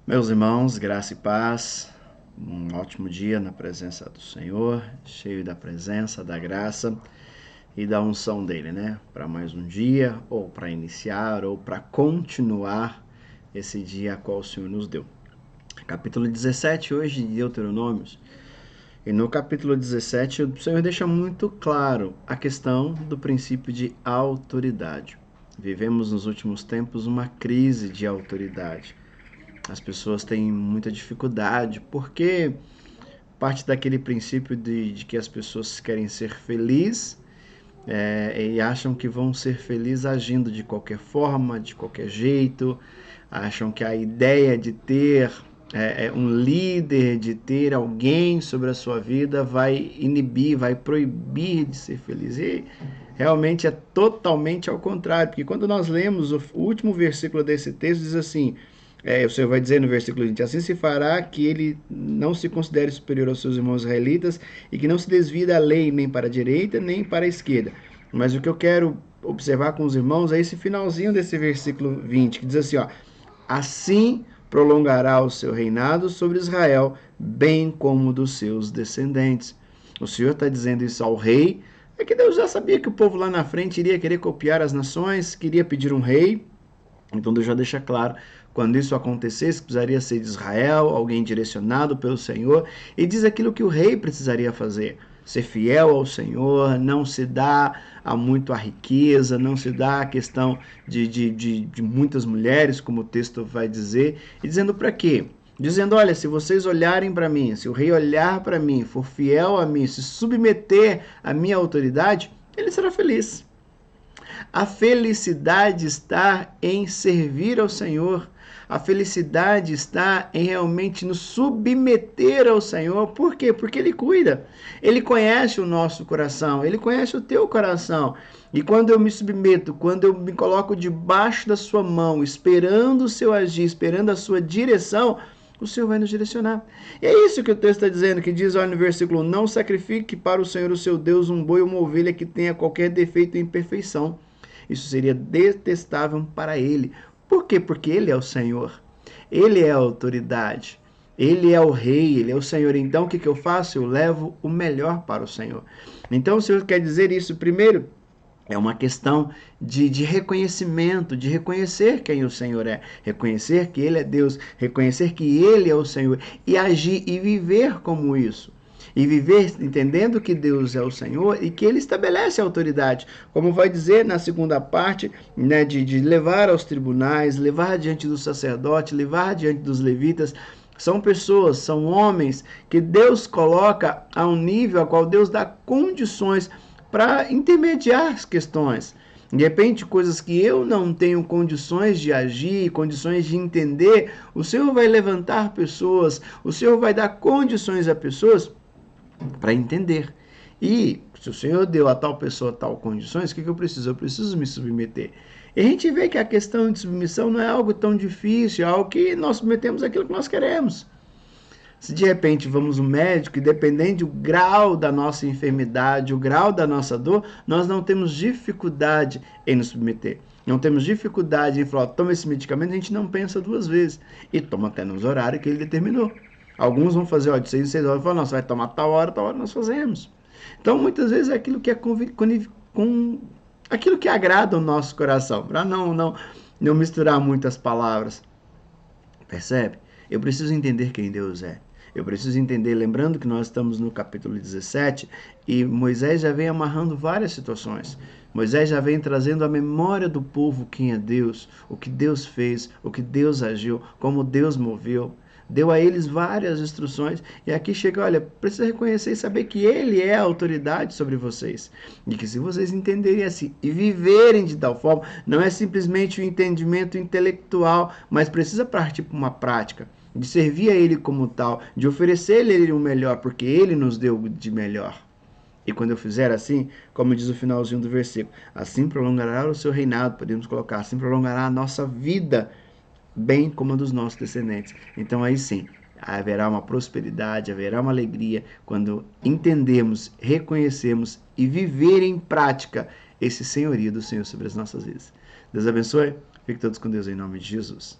Meus irmãos, graça e paz, um ótimo dia na presença do Senhor, cheio da presença, da graça e da unção dele, né? Para mais um dia, ou para iniciar, ou para continuar esse dia a qual o Senhor nos deu. Capítulo 17 hoje de Deuteronômios. E no capítulo 17 o Senhor deixa muito claro a questão do princípio de autoridade. Vivemos nos últimos tempos uma crise de autoridade. As pessoas têm muita dificuldade, porque parte daquele princípio de que as pessoas querem ser felizes e acham que vão ser felizes agindo de qualquer forma, de qualquer jeito, acham que a ideia de ter um líder, de ter alguém sobre a sua vida vai inibir, vai proibir de ser feliz. E realmente é totalmente ao contrário, porque quando nós lemos o último versículo desse texto, diz assim: o Senhor vai dizer no versículo 20: assim se fará que ele não se considere superior aos seus irmãos israelitas e que não se desvie da lei nem para a direita nem para a esquerda. Mas o que eu quero observar com os irmãos é esse finalzinho desse versículo 20, que diz assim, ó: assim prolongará o seu reinado sobre Israel, bem como dos seus descendentes. O Senhor está dizendo isso ao rei. É que Deus já sabia que o povo lá na frente iria querer copiar as nações, queria pedir um rei. Então Deus já deixa claro, quando isso acontecesse, precisaria ser de Israel, alguém direcionado pelo Senhor, e diz aquilo que o rei precisaria fazer: ser fiel ao Senhor, não se dá a muito a riqueza, não se dá a questão de muitas mulheres, como o texto vai dizer, e dizendo para quê? Dizendo: olha, se vocês olharem para mim, se o rei olhar para mim, for fiel a mim, se submeter à minha autoridade, ele será feliz. A felicidade está em servir ao Senhor. A felicidade está em realmente nos submeter ao Senhor. Por quê? Porque Ele cuida. Ele conhece o nosso coração. Ele conhece o teu coração. E quando eu me submeto, quando eu me coloco debaixo da sua mão, esperando o seu agir, esperando a sua direção, o Senhor vai nos direcionar. E é isso que o texto está dizendo, que diz, olha, no versículo: não sacrifique para o Senhor o seu Deus um boi ou uma ovelha que tenha qualquer defeito ou imperfeição. Isso seria detestável para ele. Por quê? Porque ele é o Senhor. Ele é a autoridade. Ele é o rei, ele é o Senhor. Então, o que eu faço? Eu levo o melhor para o Senhor. Então, o Senhor quer dizer isso. Primeiro, é uma questão de reconhecimento, de reconhecer quem o Senhor é, reconhecer que Ele é Deus, reconhecer que Ele é o Senhor e agir e viver como isso. E viver entendendo que Deus é o Senhor e que Ele estabelece a autoridade, como vai dizer na segunda parte, né, de levar aos tribunais, levar diante do sacerdote, levar diante dos levitas. São pessoas, são homens que Deus coloca a um nível a qual Deus dá condições para intermediar as questões. De repente, coisas que eu não tenho condições de agir, condições de entender, o Senhor vai levantar pessoas, o Senhor vai dar condições a pessoas para entender. E se o Senhor deu a tal pessoa tal condições, o que eu preciso? Eu preciso me submeter. E a gente vê que a questão de submissão não é algo tão difícil, é algo que nós submetemos aquilo que nós queremos. Se de repente vamos no médico e dependendo do grau da nossa enfermidade, o grau da nossa dor, nós não temos dificuldade em nos submeter. Não temos dificuldade em falar: toma esse medicamento, a gente não pensa duas vezes. E toma até nos horários que ele determinou. Alguns vão fazer, de 6 em 6 horas, e falam: não, você vai tomar tal hora nós fazemos. Então, muitas vezes é aquilo que é com aquilo que agrada o nosso coração, para não misturar muitas palavras. Percebe? Eu preciso entender quem Deus é. Eu preciso entender, lembrando que nós estamos no capítulo 17 e Moisés já vem amarrando várias situações. Moisés já vem trazendo à memória do povo quem é Deus, o que Deus fez, o que Deus agiu, como Deus moveu. Deu a eles várias instruções e aqui chega: olha, precisa reconhecer e saber que Ele é a autoridade sobre vocês. E que se vocês entenderem assim e viverem de tal forma, não é simplesmente um entendimento intelectual, mas precisa partir para uma prática, de servir a Ele como tal, de oferecer a Ele o melhor, porque Ele nos deu de melhor. E quando eu fizer assim, como diz o finalzinho do versículo, assim prolongará o seu reinado, podemos colocar, assim prolongará a nossa vida, bem como a dos nossos descendentes. Então aí sim, haverá uma prosperidade, haverá uma alegria quando entendemos, reconhecemos e viver em prática esse senhorio do Senhor sobre as nossas vidas. Deus abençoe. Fiquem todos com Deus em nome de Jesus.